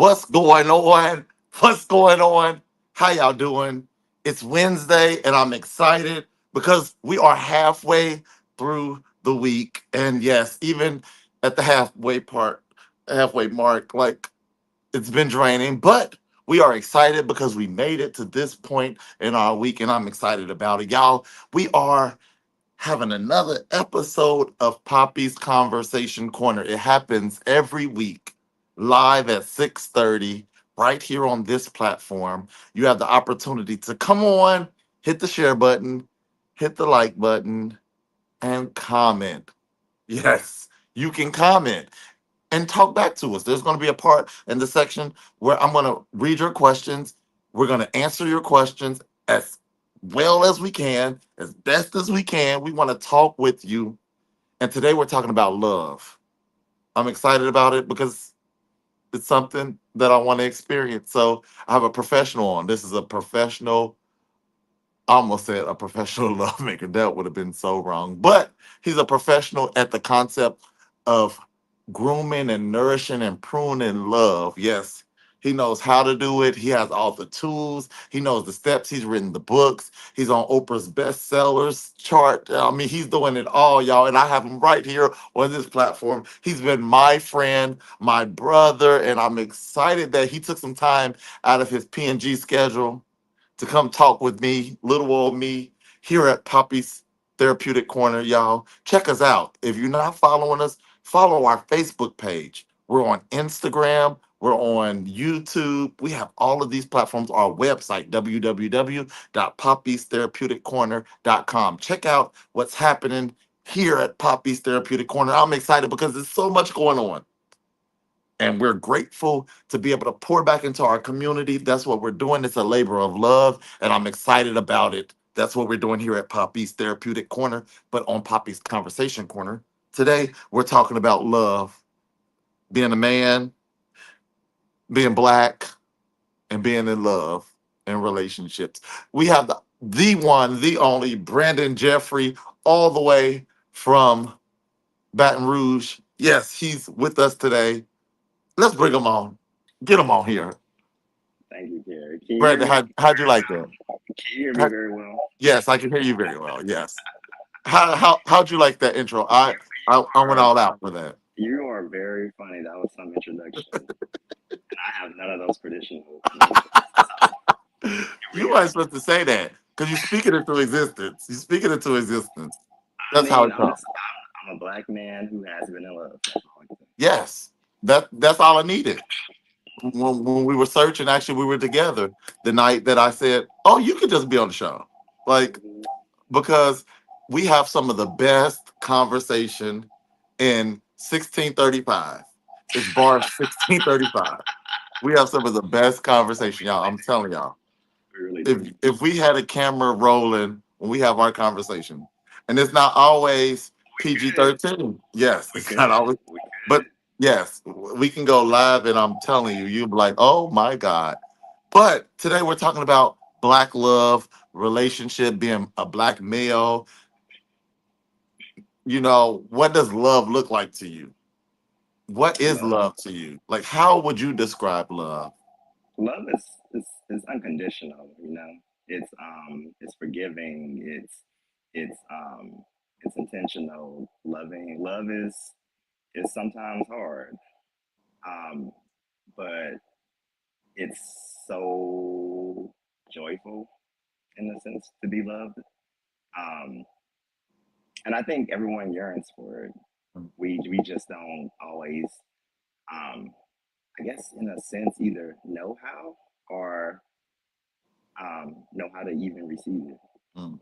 What's going on? What's going on? How y'all doing? It's Wednesday and I'm excited because we are halfway through the week. And yes, even at the halfway mark, like it's been draining, but we are excited because we made it to this point in our week and I'm excited about it. Y'all, we are having another episode of Poppy's Conversation Corner. It happens every week, live at 6:30, right here on this platform. You have the opportunity to come on, hit the share button, hit the like button, and comment. Yes, you can comment and talk back to us. There's going to be a part in the section where I'm going to read your questions. We're going to answer your questions as well as we can, as best as we can. We want to talk with you. And today we're talking about love. I'm excited about it because it's something that I want to experience. So I have a professional on. This is a professional, I almost said a professional lovemaker. That would have been so wrong. But he's a professional at the concept of grooming and nourishing and pruning love. Yes, he knows how to do it. He has all the tools. He knows the steps. He's written the books. He's on Oprah's bestsellers chart. I mean, he's doing it all, y'all. And I have him right here on this platform. He's been my friend, my brother, and I'm excited that he took some time out of his P&G schedule to come talk with me, little old me, here at Poppy's Therapeutic Corner, y'all. Check us out. If you're not following us, follow our Facebook page. We're on Instagram. We're on YouTube. We have all of these platforms. Our website, www.poppystherapeuticcorner.com. Check out what's happening here at Poppy's Therapeutic Corner. I'm excited because there's so much going on. And we're grateful to be able to pour back into our community. That's what we're doing. It's a labor of love, and I'm excited about it. That's what we're doing here at Poppy's Therapeutic Corner, but on Poppy's Conversation Corner. Today, we're talking about love, being a man, being black, and being in love and relationships. We have the one, the only Brandon Jeffery, all the way from Baton Rouge. Yes, he's with us today. Let's bring him on. Get him on here. Thank you, Kerry. Can you hear Brandon, me? how'd you like that? Can you hear me How, very well? yes, I can hear you very well. Yes. How'd you like that intro? You, I went are all out for that. you are very funny. That was some introduction, and I have none of those credentials. So here we You go. weren't supposed to say that because you're speaking into existence. You're speaking into existence. I That's how mean, it comes. I'm a black man who has been in love. That's all I can say. Yes, that's all I needed. When we were searching, actually, we were together the night that I said, "Oh, you could just be on the show," like because we have some of the best conversation in 1635. It's bar 1635. We have some of the best conversation, y'all. I'm telling y'all. We really do. If we had a camera rolling when we have our conversation, and it's not always We PG could. 13. Yes, We it's not could. always, We but could. yes, we can go live, and I'm telling you, you'll be like, oh my god. But today we're talking about black love, relationship, being a black male. What does love look like to you? What is Love, love to you? Like, how would you describe love? love is unconditional. It's forgiving. It's intentional. Love is sometimes hard. Um, but it's so joyful in a sense to be loved. Um, and I think everyone yearns for it. We just don't always, um, I guess, in a sense, either know how or know how to even receive it. Mm.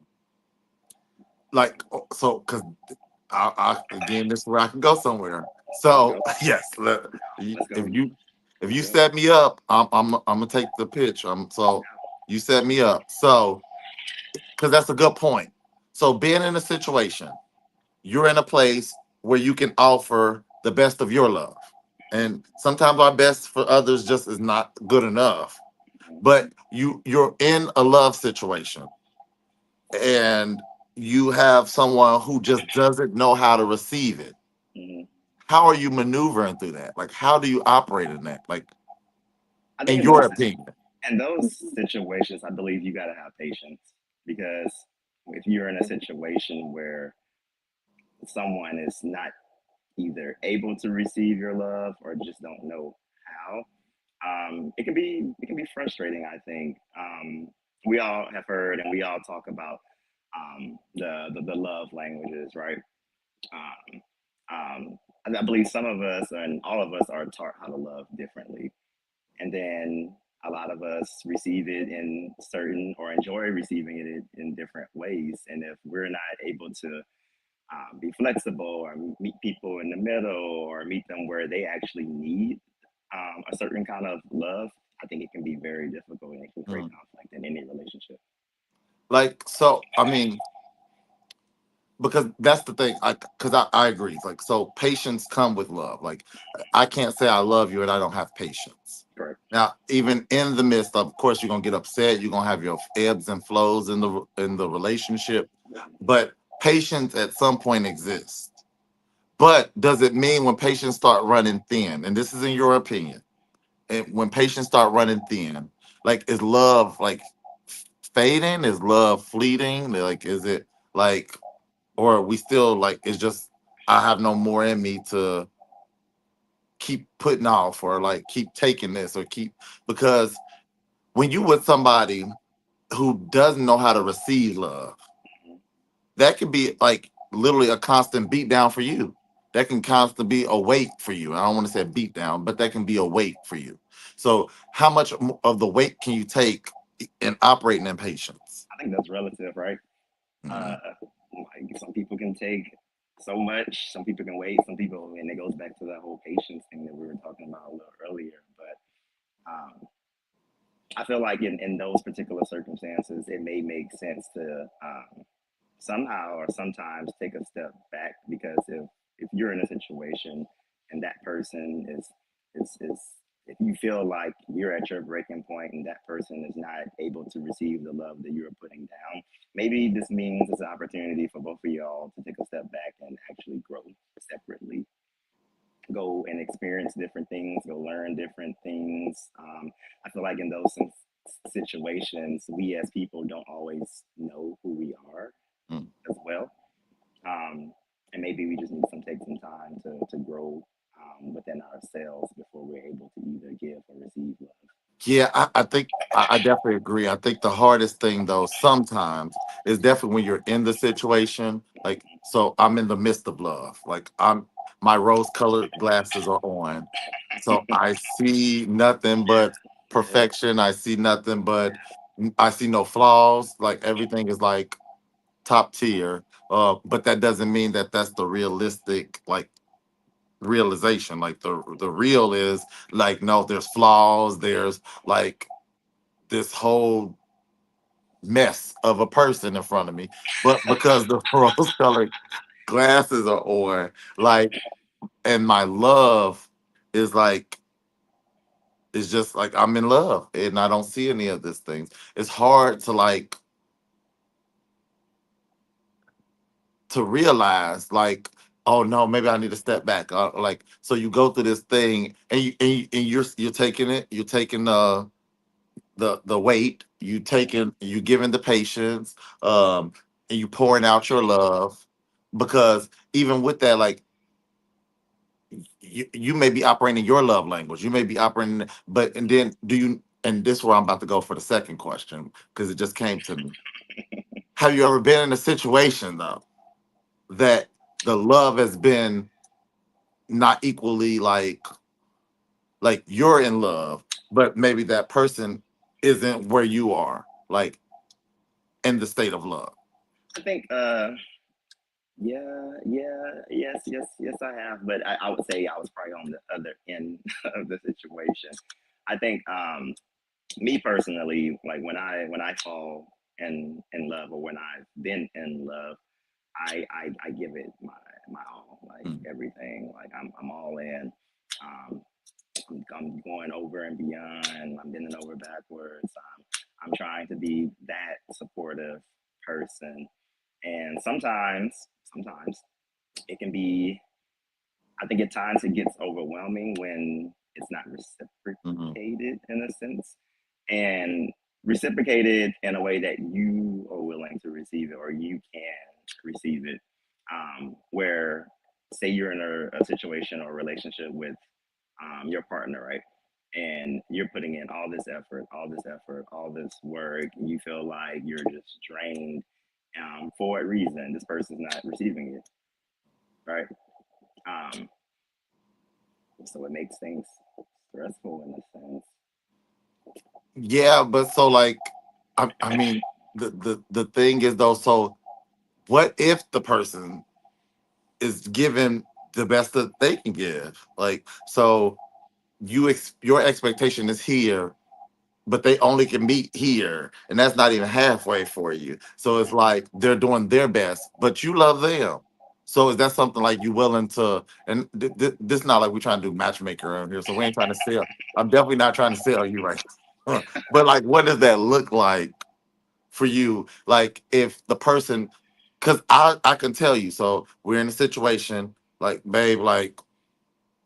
Like, so, because again, this is where I can go somewhere. Let's So, go. yes, Let's go. if you if Let's you go. set me up, I'm gonna take the pitch. So you set me up. So, because that's a good point. So, being in a situation, you're in a place where you can offer the best of your love. And sometimes our best for others just is not good enough. But you're in a love situation and you have someone who just doesn't know how to receive it. Mm-hmm. How are you maneuvering through that? Like how do you operate in that? Like I think in your opinion? in those situations, I believe you got to have patience because if you're in a situation where someone is not either able to receive your love or just don't know how, it can be frustrating. I think we all have heard and we all talk about the love languages, right? Um, and I believe some of us and all of us are taught how to love differently, and then a lot of us receive it in certain or enjoy receiving it in different ways. And if we're not able to be flexible or meet people in the middle or meet them where they actually need a certain kind of love, I think it can be very difficult and it can create Mm. conflict in any relationship. Like, so I mean, because that's the thing, because I agree, like, so patience come with love. Like, I can't say I love you and I don't have patience. Correct. Now, even in the midst of course, you're gonna get upset, you're gonna have your ebbs and flows in the relationship, but patience at some point exists. But does it mean when patience start running thin, and this is in your opinion, and when patience start running thin, like, is love like fading, is love fleeting, like, is it like, or are we still like, it's just I have no more in me to keep putting off, or like keep taking this, or keep, because when you with somebody who doesn't know how to receive love, that could be like literally a constant beat down for you. That can constantly be a weight for you. I don't want to say beat down, but that can be a weight for you. So how much of the weight can you take in operating in patience? I think that's relative, right? Uh, Mhm. like some people can take so much, some people can wait, some people, and it goes back to that whole patience thing that we were talking about a little earlier. But I feel like in those particular circumstances, it may make sense to somehow or sometimes take a step back because if you're in a situation and that person is if you feel like you're at your breaking point and that person is not able to receive the love that you're putting down, maybe this means it's an opportunity for both of y'all to take a step back and actually grow separately, go and experience different things, go learn different things. I feel like in those situations, we as people don't always know who we are Mm. as well. Um, and maybe we just need some take some time to grow within ourselves before we're able to either give or receive love. Yeah, I think I definitely agree. I think the hardest thing though sometimes is definitely when you're in the situation. Like, so I'm in the midst of love. Like, my rose colored glasses are on. So I see nothing but Yeah, perfection. I see nothing but I see no flaws. Like, everything is like top tier. But that doesn't mean that that's the realistic like realization. Like, the real is like, no, there's flaws. There's like this whole mess of a person in front of me, but because the rose colored glasses are on, like, and my love is like, it's just like I'm in love and I don't see any of these things. It's hard to like to realize like, oh no, maybe I need to step back. Like, so you go through this thing and you're taking it, you're taking the weight, you taking, you giving the patience, and you pouring out your love, because even with that, like, you may be operating your love language, you may be operating, but and then do you, and this is where I'm about to go for the second question because it just came to me. Have you ever been in a situation though that the love has been not equally like you're in love, but maybe that person isn't where you are, like in the state of love? I think yeah, yeah, yes, I have. But I would say I was probably on the other end of the situation. I think me personally, like when I fall in love or when I've been in love, I give it my all, like Mm. everything. Like I'm all in. Um, I'm going over and beyond. I'm bending over backwards. I'm trying to be that supportive person. And sometimes it can be. I think at times it gets overwhelming when it's not Hmm. reciprocated in a sense, and reciprocated in a way that you are willing to receive it or you can receive it. Where, say, you're in a situation or relationship with your partner, right? And you're putting in all this effort, all this work, and you feel like you're just drained for what reason? This person's not receiving it, right? Um, so it makes things stressful in a sense. Yeah, but so like, I mean, the thing is though. So what if the person is given the best that they can give? Like, so your expectation is here, but they only can meet here, and that's not even halfway for you. So it's like they're doing their best, but you love them. So is that something like you willing to? And this not like we're trying to do matchmaker around here, so we ain't trying to sell. I'm definitely not trying to sell you right. But like, what does that look like for you? Like, if the person, because I can tell you. So we're in a situation like, babe, like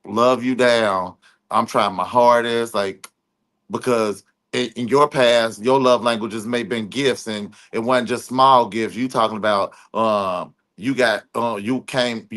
love you down. I'm trying my hardest. Like, because in your past, your love languages may have been gifts, and it wasn't just small gifts. You talking about you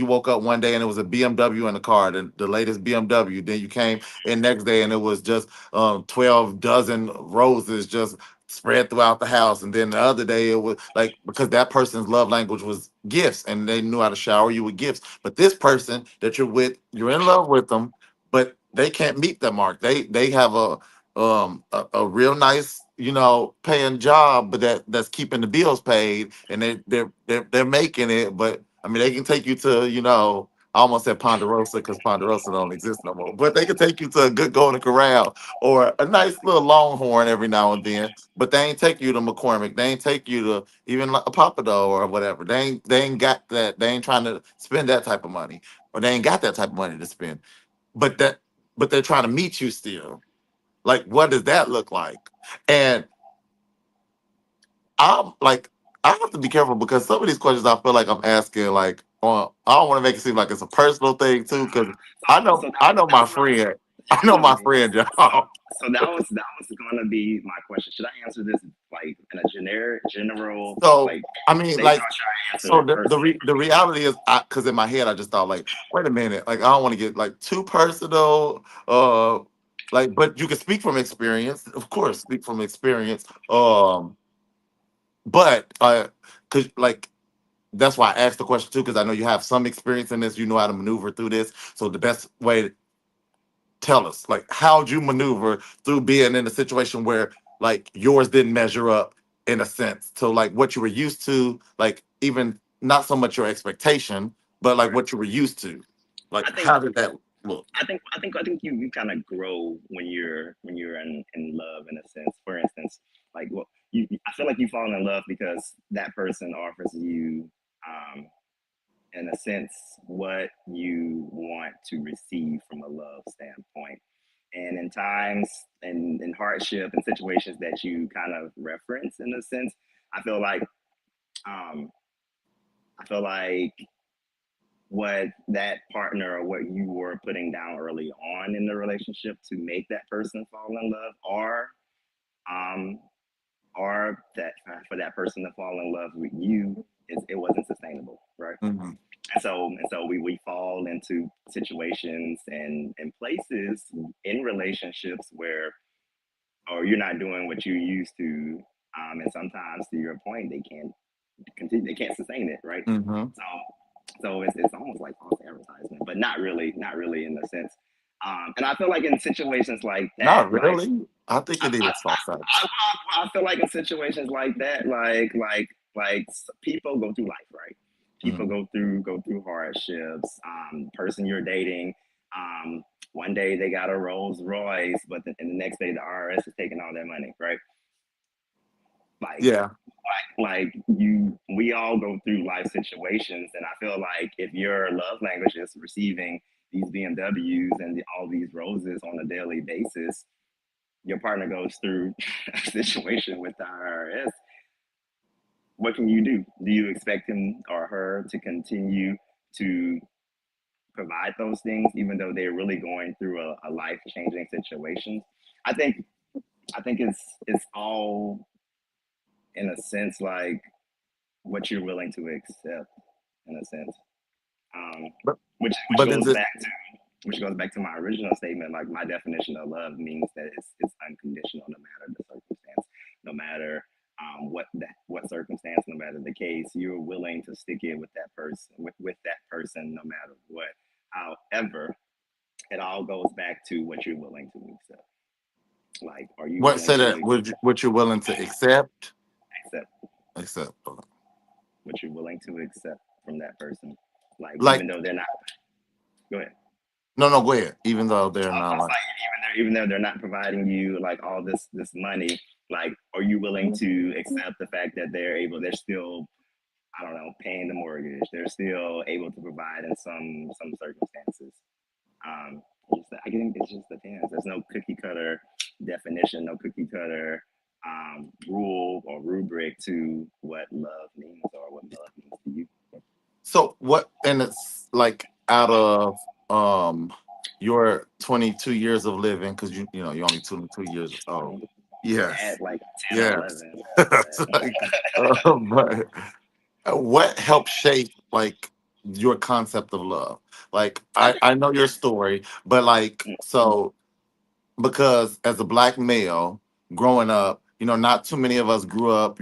woke up one day and it was a BMW in the car, the latest BMW. Then you came in next day and it was just 12 dozen roses just spread throughout the house. And then the other day it was like, because that person's love language was gifts and they knew how to shower you with gifts. But this person that you're with, you're in love with them, but they can't meet the mark. They have a real nice, paying job, but that's keeping the bills paid, and they're making it. But I mean, they can take you to, I almost said Ponderosa because Ponderosa don't exist no more, but they can take you to a good Golden Corral or a nice little Longhorn every now and then. But they ain't take you to McCormick. They ain't take you to even like a Papado or whatever. They ain't got that. They ain't trying to spend that type of money, or they ain't got that type of money to spend. But they're trying to meet you still. Like, what does that look like? And I'm like, I have to be careful because some of these questions I feel like I'm asking, like, I don't want to make it seem like it's a personal thing too, because So I know that my was what I was. friend, I know Yeah, my man. friend, So y'all. so that was gonna be my question. Should I answer this like in a general, So like I mean, statement, like, or should I answer so it personally? the reality is, because in my head I just thought like, wait a minute, like I don't want to get like too personal, like, but you can speak from experience, of course, speak from experience, but because like that's why I asked the question too, because I know you have some experience in this. You know how to maneuver through this. So the best way to tell us, like, how'd you maneuver through being in a situation where like yours didn't measure up in a sense to like what you were used to, like even not so much your expectation, but like Right. what you were used to. Like, I think how did that look? I think you kind of grow when you're in love in a sense. For instance, like, well, I feel like you fall in love because that person offers you, um, in a sense, what you want to receive from a love standpoint. And in times and in hardship and situations that you kind of reference in a sense, I feel like um, I feel like what that partner or what you were putting down early on in the relationship to make that person fall in love, um, or that for that person to fall in love with you, it wasn't sustainable, right? Hmm. And so we fall into situations and places in relationships where, or you're not doing what you used to, and sometimes to your point they can't continue, they can't sustain it, right? Hmm. So it's almost like false advertisement, but not really in the sense. And I feel like in situations like that, Not like really. I think it is sometimes. I feel like in situations like that, people go through life, right? People Hmm. go through hardships. Person you're dating, one day they got a Rolls Royce, but and the next day the IRS is taking all their money, right? Like Yeah. we all go through life situations, and I feel like if your love language is receiving these BMWs and all these roses on a daily basis, your partner goes through a situation with the IRS, what can you do? Do you expect him or her to continue to provide those things, even though they're really going through a life changing situation. I think I think it's all in a sense like what you're willing to accept in a sense, um, but which but is goes it back to which goes back to my original statement. Like my definition of love means that it's unconditional, no matter the circumstance, no matter what circumstance, no matter the case, you're willing to stick it with that person, with that person, no matter what. However, it all goes back to what you're willing to accept. Like, are you what willing said to that would what you're willing to accept? accept Accept. what you're willing to accept from that person? Like, even Like though they're not. Go ahead. no, no, go ahead. Even though they're I not was like like, even though they're not providing you like all this money, like, are you willing to accept the fact that they're still, I don't know, paying the mortgage, they're still able to provide in some circumstances. I think it just depends. There's no cookie cutter definition, no cookie cutter rule or rubric to what love means or what love means to you. so what, and it's like out of your 22 years of living, because you know you're only 22 years old. Yes. At like 10 or Yes. 11. It's like, but what helped shape like your concept of love? Like I I know your story, but like think, so because as a black male growing up, not too many of us grew up,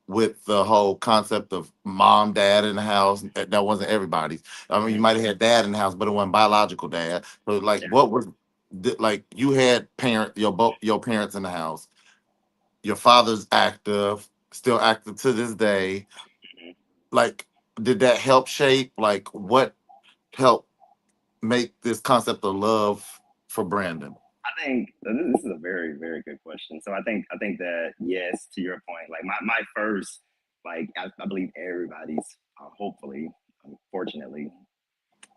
with the whole concept of mom, dad in the house. That wasn't everybody's. I mean, you might have had dad in the house, but it wasn't biological dad. So, like, what was like? You had both your parents in the house. Your father's active, still active to this day. Like, did that help shape? Like, what helped make this concept of love for Brandon? I think this is a very, very good question. So I think that yes, to your point, like my first, like I believe everybody's, hopefully, unfortunately,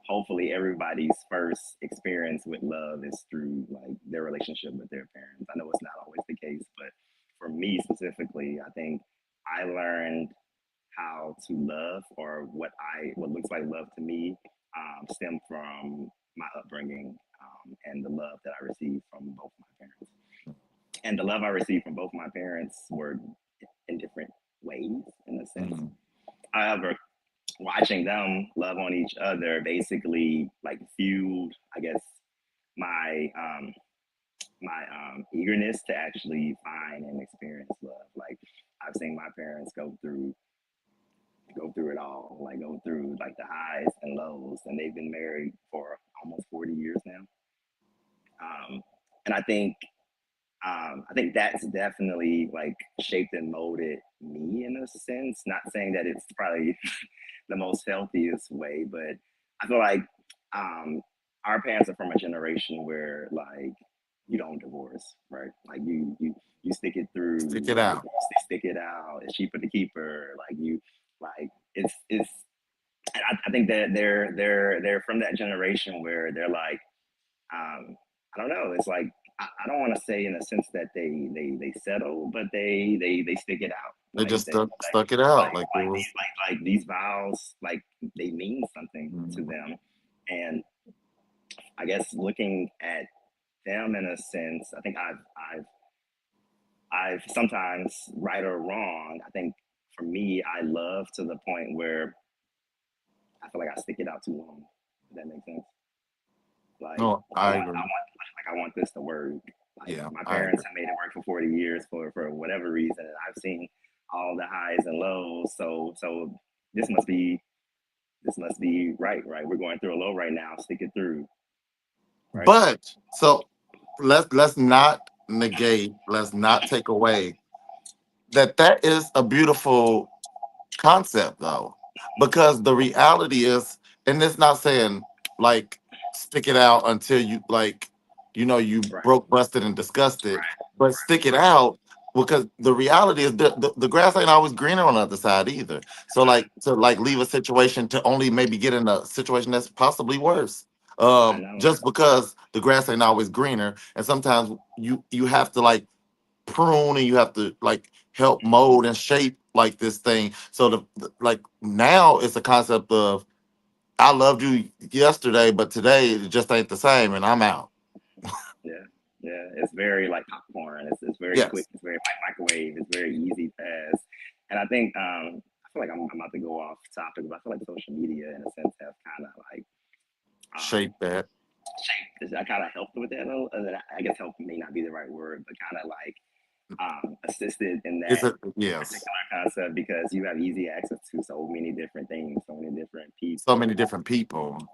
hopefully everybody's first experience with love is through like their relationship with their parents. I know it's not always the case, but for me specifically, I think I learned how to love, or what looks like love to me, stem from my upbringing, and the love that I received from both my parents. And the love I received from both my parents were in different ways, in a sense. Mhm. However, watching them love on each other basically like fueled, I guess, my eagerness to actually find and experience love. Like I've seen my parents go through it all, like go through like the highs and lows, and they've been married for almost 40 years now. And I think that's definitely like shaped and molded me in a sense. Not saying that it's probably the most healthiest way, but I feel like um, our parents are from a generation where like you don't divorce, right? Like you stick it Stick through, it like out. stick it out. It's cheaper to keep her. Like you, like it's. And I think that they're from that generation where they're like, I don't know. It's like I don't want to say in a sense that they settle, but they stick it out. They Like just they stuck it out. Like it was. like these vows, like they mean something to Mhm. them. And I guess looking at them in a sense, I think I've sometimes, right or wrong, I think for me, I love to the point where I feel like I stick it out too long. If that makes sense. Like No, I agree. I want this to work. Like Yeah, my I parents agree. have made it work for 40 years for whatever reason, and I've seen all the highs and lows. So this must be this must be right, right? We're going through a low right now. Stick it through, right? But so let's not negate, let's not take away that is a beautiful concept though, because the reality is, and it's not saying like stick it out until you like, you Right, broke, busted, and disgusted, but stick it out because the reality is the grass ain't always greener on the other side either. So like to like leave a situation to only maybe get in a situation that's possibly worse. I know. Just because the grass ain't always greener, and sometimes you have to like prune and you have to like help mold and shape like this thing. So like now it's a concept of I loved you yesterday, but today it just ain't the same, and I'm out. Yeah, yeah. It's very like popcorn. It's very quick. Yes, It's very microwave. It's very easy, fast. And I think I feel like I'm about to go off topic, but I feel like social media, in a sense, have kind of like um, shape that. shaped. I kind of helped with that a little. I guess help may not be the right word, but kind of like assisted in It's that a yes. particular concept because you have easy access to so many different things, so many different So many people. different people.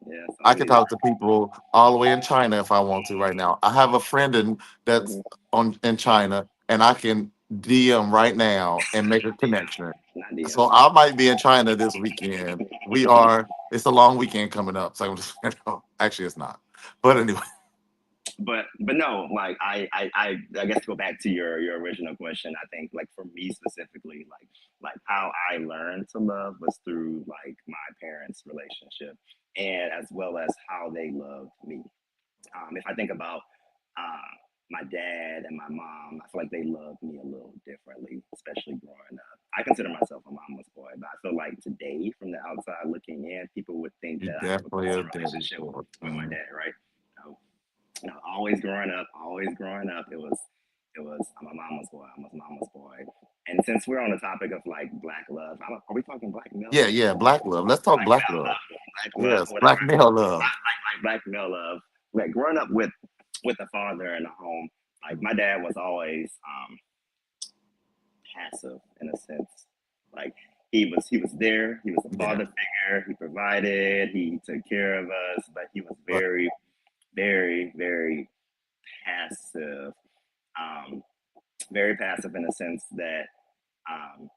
Yeah, yeah, so I many can different. talk to people all the way in China if I want to right now. I have a friend that's Mhm. on in China, and I can DM right now and make a connection. Not DM. So I might be in China this weekend. We are. It's a long weekend coming up, so I'm just. Actually, it's not. But anyway, But no, like I guess to go back to your original question, I think like for me specifically, like how I learned to love was through like my parents' relationship, and as well as how they loved me. If I think about my dad and my mom, I feel like they loved me a little differently, especially growing up. I consider myself a mama's boy, but I feel like today, from the outside looking in, people would think you that I have a definitely a closer daddy's relationship boy. with my Mhm. dad, right? Um, always growing up, it was I'm a mama's boy, I'm a mama's boy. And since we're on the topic of like black love, are we talking black male Yeah, love? yeah. Black love. Let's talk Black black male love. love, black love, Yes, whatever. black male love. Like black male love. Like growing up with a father in a home, like my dad was always passive in a sense. Like he was there, he was a Yeah, father figure, he provided, he took care of us, but he was but very, very, very passive. Um, very passive in a sense that um,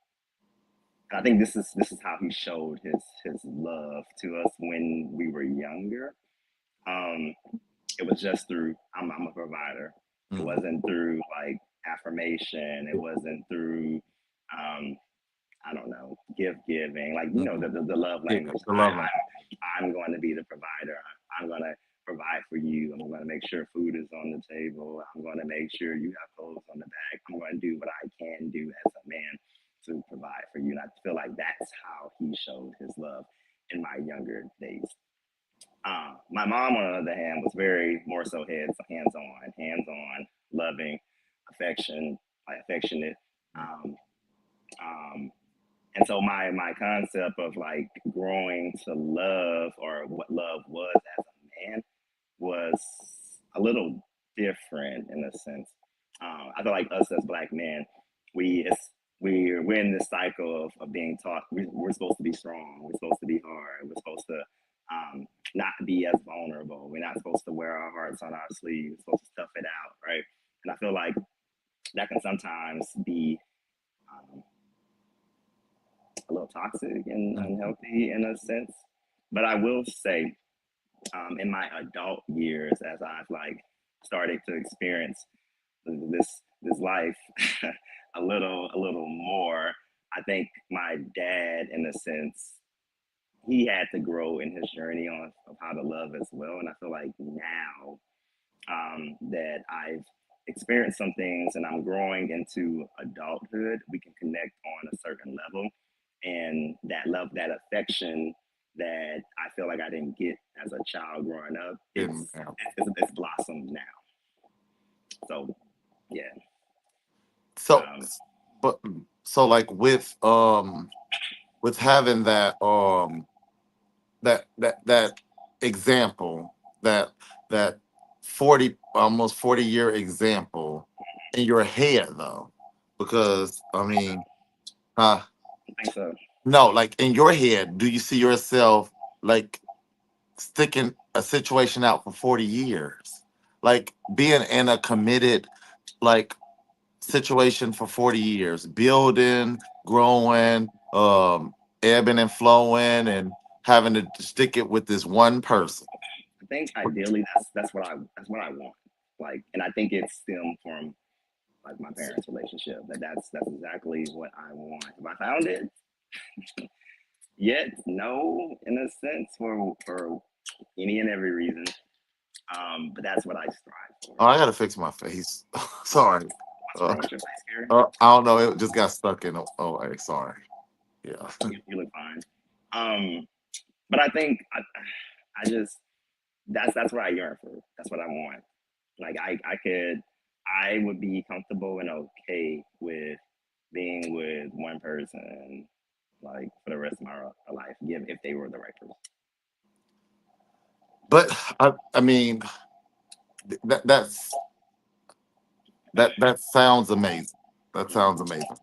I think this is how he showed his love to us when we were younger. Um, it was just through I'm a provider. It mm, wasn't through like affirmation. It wasn't through um, I don't know, gift giving, like mm, the love yeah, language. the love language. I'm going to be the provider. I'm going to provide for you. I'm going to make sure food is on the table. I'm going to make sure you have clothes on the back. I'm going to do what I can do as a man to provide for you. And I feel like that's how he showed his love in my younger days. My mom, on the other hand, was very more so hands on, loving, affectionate. Um, um, and so my concept of like growing to love or what love was as a man was a little different in a sense. I feel like us as black men, we it's, we're in this cycle of being taught we're supposed to be strong, we're supposed to be hard, we're supposed to not be as vulnerable, we're not supposed to wear our hearts on our sleeves, we're supposed to tough it out, right? And I feel like that can sometimes be um, a little toxic and Mhm. unhealthy in a sense. But I will say, in my adult years, as I've like started to experience this life a little more, I think my dad, in a sense, he had to grow in his journey on of how to love as well. And I feel like now that I've experienced some things and I'm growing into adulthood, we can connect on a certain level. And that love, that affection that I feel like I didn't get as a child growing up, Getting it's out. it's blossomed now. So yeah, So, um, but so like with having that example, that 40 almost 40-year example in your head though, because I mean, uh I think so. no, like in your head, do you see yourself like sticking a situation out for 40 years, like being in a committed like situation for 40 years, building, growing, ebbing and flowing, and having to stick it with this one person? I think ideally that's what I want. Like, and I think it stemmed from like my parents' relationship. That's exactly what I want. If I found it, yet no, in a sense, for any and every reason. But that's what I strive for. Oh, I gotta fix my face. Sorry. What's Uh, wrong with your face, Kerry? I don't know. It just got stuck in. Oh, hey, sorry. Yeah. You look fine. Um, But I think I just that's what I yearn for. That's what I want. Like I would be comfortable and okay with being with one person like for the rest of my life, give if they were the right person. But I mean, that's that sounds amazing. That sounds Mm-hmm. amazing.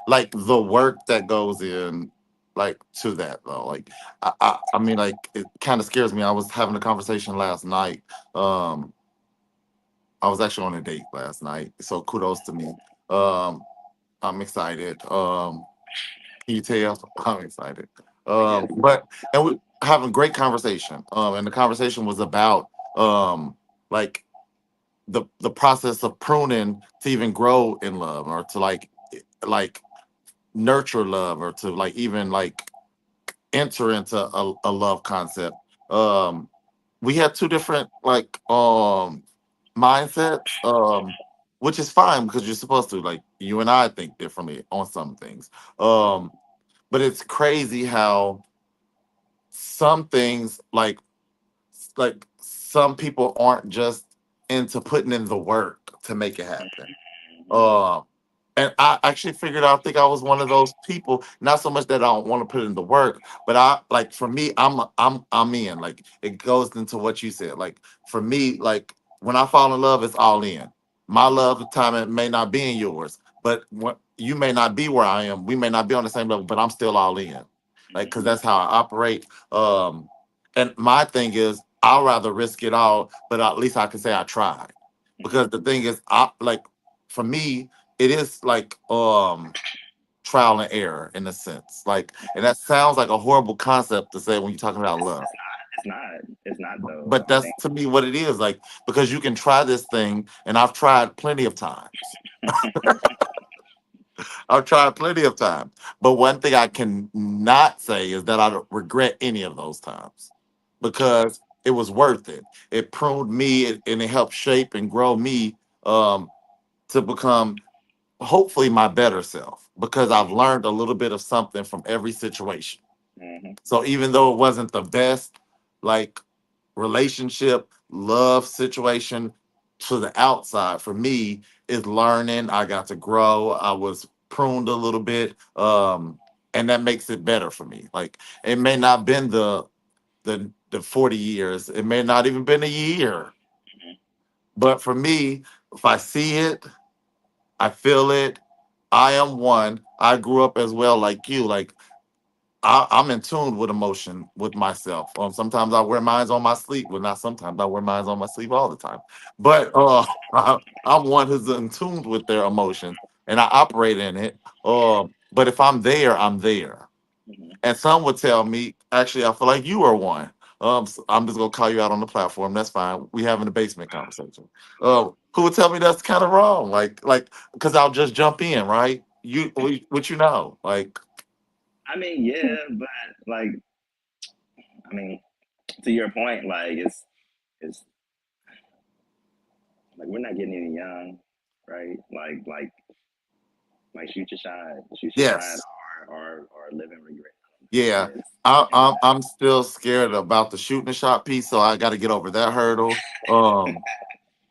Like the work that goes in, like to that though. Like I mean, like it kind of scares me. I was having a conversation last night. Um, I was actually on a date last night, so kudos to me. Um, I'm excited. Can you tell? I'm excited. I guess. But and we having a great conversation. And the conversation was about like the process of pruning to even grow in love or to like nurture love or to like even like enter into a love concept. We had two different like mindsets, which is fine because you're supposed to, like, you and I think differently on some things. um but it's crazy how some things like some people aren't just into putting in the work to make it happen. Mm-hmm. Um, and I actually figured out, I think I was one of those people. Not so much that I don't want to put in the work, but I like for me, I'm in. Like it goes into what you said. Like for me, like when I fall in love, it's all in. My love, the time it may not be in yours, but what you may not be where I am. We may not be on the same level, but I'm still all in. Like because Mm-hmm. that's how I operate. And my thing is, I'll rather risk it all, but at least I can say I tried. Because the thing is, I like for me, it is like trial and error in a sense. Like, and that sounds like a horrible concept to say when you're talking about love. It's not. It's not though. But I that's think. to me what it is. Like, because you can try this thing, and I've tried plenty of times. I've tried plenty of times. But one thing I can not say is that I don't regret any of those times because it was worth it. It pruned me and it helped shape and grow me to become hopefully my better self because I've learned a little bit of something from every situation. Mm-hmm. So even though it wasn't the best, like relationship, love situation to the outside, for me, is learning. I got to grow. I was pruned a little bit. And that makes it better for me. Like it may not been the 40 years. It may not even been a year. But for me, if I see it, I feel it. I am one. I grew up as well like you. Like I'm in tune with emotion with myself. Sometimes I wear mines on my sleeve. Well, not sometimes I wear mines on my sleeve all the time. But I'm one who's in tune with their emotions and I operate in it. But if I'm there, I'm there. Mm-hmm. And some would tell me, actually, I feel like you are one. So I'm just gonna call you out on the platform. That's fine. We having a basement conversation. Who would tell me that's kind of wrong? Like, because I'll just jump in, right? What you know? Like, I mean, yeah, but like, I mean, to your point, like it's like we're not getting any young, right? Like shoot your shot, yes, or live in regret. yeah. It's, I'm still scared about the shooting the shot piece, so I got to get over that hurdle.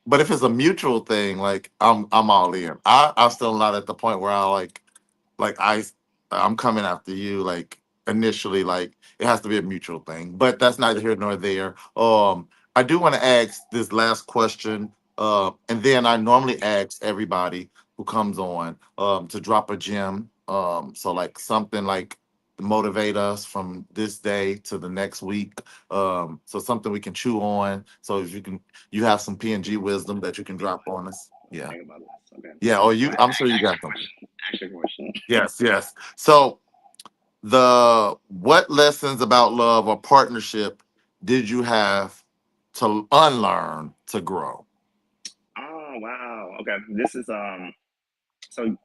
But if it's a mutual thing, like I'm all in. I'm still not at the point where I like I'm coming after you like initially. Like it has to be a mutual thing, but that's neither here nor there. I do want to ask this last question, and then I normally ask everybody who comes on to drop a gem, so like something like to motivate us from this day to the next week, so something we can chew on, so if you have some P&G wisdom that you can drop on us. let me Yeah, think about this. Okay, yeah, or go you, ahead. I'm sure you got something. Ask your question. Yes, yes. So the what lessons about love or partnership did you have to unlearn to grow? Oh wow. Okay, this is So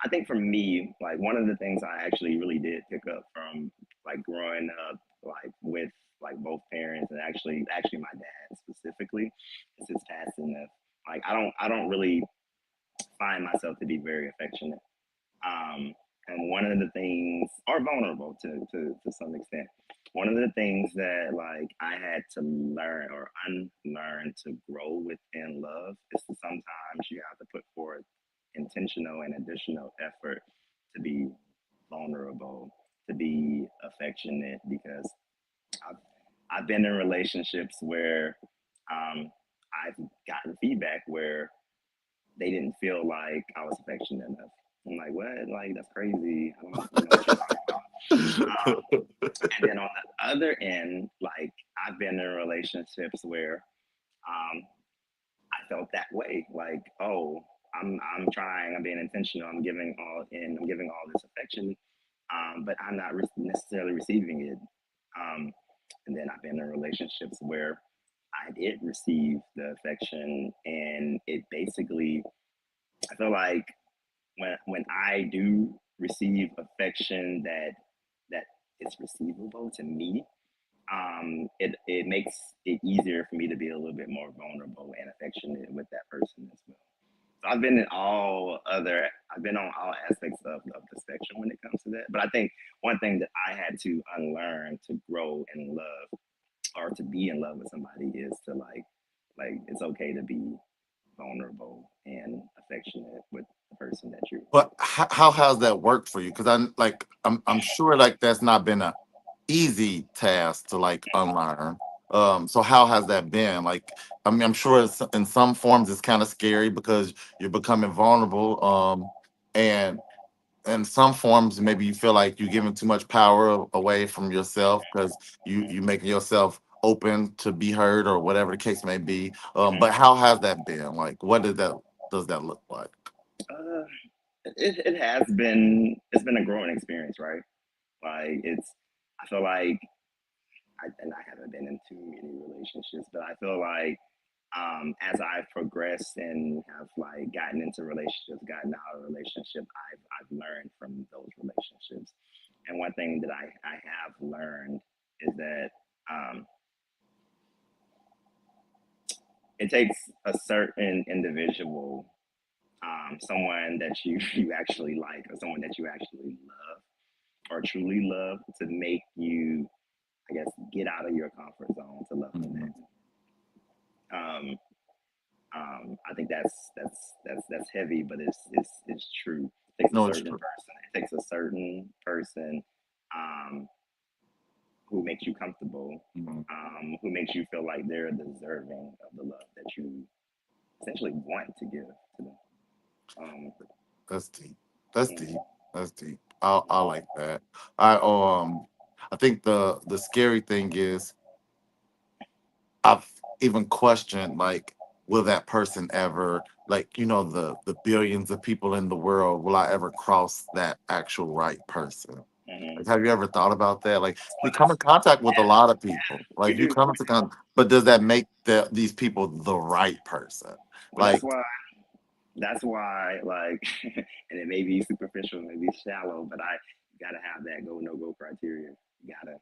I think for me, like one of the things I actually really did pick up from like growing up, like with like both parents and actually my dad specifically, is his passiveness. Like I don't really find myself to be very affectionate. Um, and one of the things, or vulnerable to some extent. one of the things that like I had to learn or unlearn to grow within love is that sometimes you have to put forth intentional and additional effort to be vulnerable, to be affectionate, because I've, I've been in relationships where um, I've gotten feedback where they didn't feel like I was affectionate enough. I'm like, what? Like, that's crazy. I don't know what you're talking about. And then on the other end, like, I've been in relationships where um, I felt that way. Like, oh, I'm trying, I'm being intentional, I'm giving all in, I'm giving all this affection, but I'm not necessarily receiving it. Um, and then I've been in relationships where I did receive the affection, and it basically, I feel like when I do receive affection that is receivable to me, it makes it easier for me to be a little bit more vulnerable and affectionate with that person as well. So I've been on all aspects of the spectrum when it comes to that. But I think one thing that I had to unlearn to grow in love or to be in love with somebody is to like it's okay to be vulnerable and affectionate with the person that you're But with. how has that worked for you? Because I'm sure like that's not been a easy task to like unlearn. So how has that been? Like, I mean, I'm sure in some forms it's kind of scary because you're becoming vulnerable. And in some forms, maybe you feel like you're giving too much power away from yourself because you making yourself open to be heard or whatever the case may be. But how has that been? Like, what does that look like? Uh, it's been a growing experience, right? Like I feel like and I haven't been in too many relationships, but I feel like as I've progressed and have like gotten into relationships, gotten out of relationship, I've learned from those relationships. And one thing that I have learned is that um, it takes a certain individual, someone that you actually like, or someone that you actually love or truly love, to make you, I guess, get out of your comfort zone to love them Mhm. back. Um, I think that's heavy, but it's true. It takes a No, it's certain true. person. It takes a certain person um, who makes you comfortable, Mhm. who makes you feel like they're deserving of the love that you essentially want to give to them. Um, That's deep. That's mm, deep. That's deep. I like that. I think the scary thing is I've even questioned like, will that person ever, like, the billions of people in the world, will I ever cross that actual right person? mhm. Like, have you ever thought about that? Like, we Well, come in contact with a lot of people. we Like, you do. come into but does that make these people the right person? Well, Like, that's why, like, and it may be superficial, maybe shallow, but I gotta have that go no go criteria. You gotta,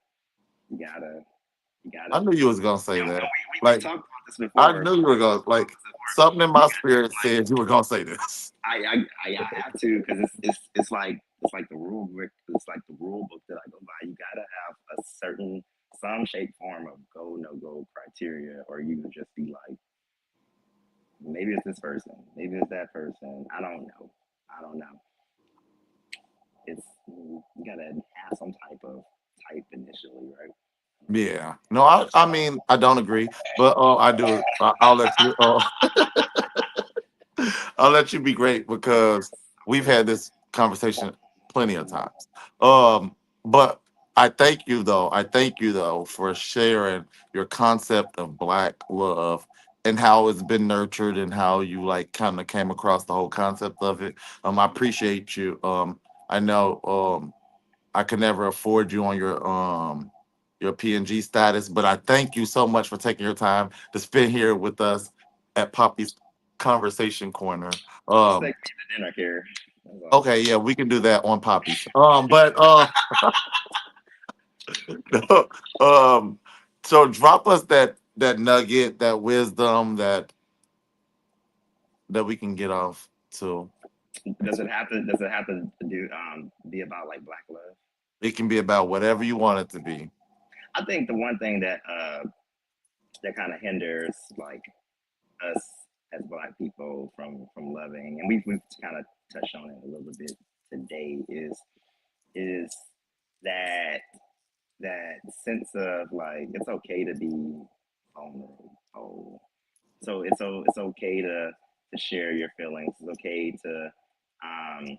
you gotta, you I gotta. knew you was gonna say And that. we've Like, talked about this I before. knew you were gonna like something in my spirit said you were gonna say this. I have to, because it's like the rule book. It's like the rule book that I go by. You gotta have a certain some shape form of go no go criteria, or you would just be like, maybe it's this person, maybe it's that person. I don't know. I don't know. It's you gotta have some type of type initially, right? Yeah. No, I mean I don't agree, but I do. I'll let you. I'll let you be great because we've Okay. had this conversation plenty of times. But I thank you though. I thank you though for sharing your concept of black love and how it's been nurtured and how you like kind of came across the whole concept of it. I appreciate you. I know I could never afford you on your PNG status, but I thank you so much for taking your time to spend here with us at Poppy's Conversation Corner. Just take Um, me to dinner, here. That's all. okay, yeah, we can do that on Poppy's. But um, so drop us that nugget, that wisdom that we can get off to. Does it have to? Does it have to do be about like black love? It can be about whatever you want it to be. I think the one thing that that kind of hinders like us as Black people from loving, and we've kind of touched on it a little bit today, is that that sense of like it's okay to be vulnerable. So it's okay to share your feelings. It's okay to um,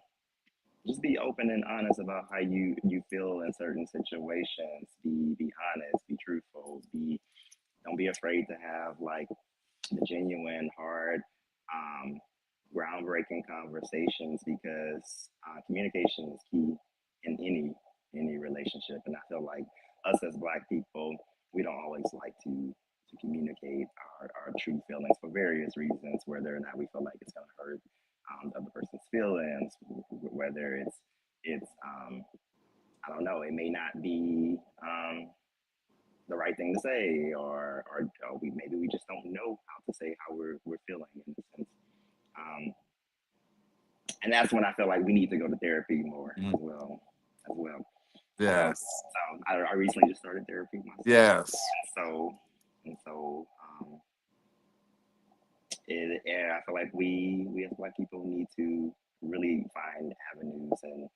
just be open and honest about how you feel in certain situations. Be honest. Be truthful. Be Don't be afraid to have like the genuine, hard, um, groundbreaking conversations because communication is key in any relationship. And I feel like us as Black people, we don't always like to communicate our true feelings for various reasons, whether or not we feel like it's going to hurt the other person's feelings, whether it's I don't know, it may not be the right thing to say, or we maybe we just don't know how to say how we're feeling in a sense. Um, and that's when I feel like we need to go to therapy more Mm. as well. Yes. I recently just started therapy myself, Yes. and so yeah, I feel like we as Black people need to really find avenues and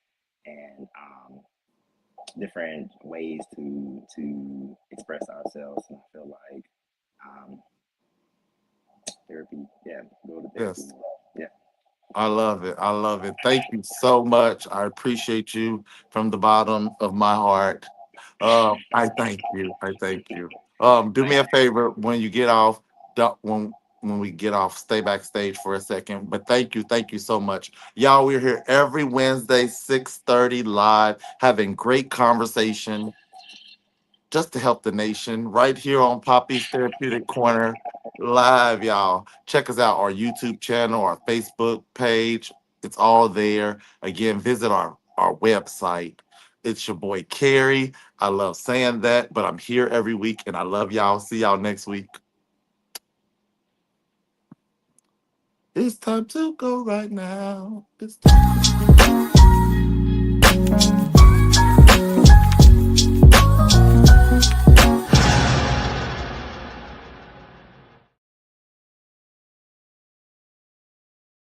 different ways to express ourselves, and I feel like um, therapy. Yeah, go to therapy Yes. more. Yeah. I love it. I love it. Thank you so much. I appreciate you from the bottom of my heart. I thank you. I thank you. Do me a favor when you get off. When we get off, stay backstage for a second. But thank you so much, y'all. We're here every Wednesday, 6:30 live, having great conversation just to help the nation right here on Poppy's Therapeutic Corner live, y'all. Check us out, our YouTube channel, our Facebook page. It's all there. Again, visit our website. It's your boy Kerry. I love saying that, but I'm here every week and I love y'all. See y'all next week. It's time to go right now. It's time.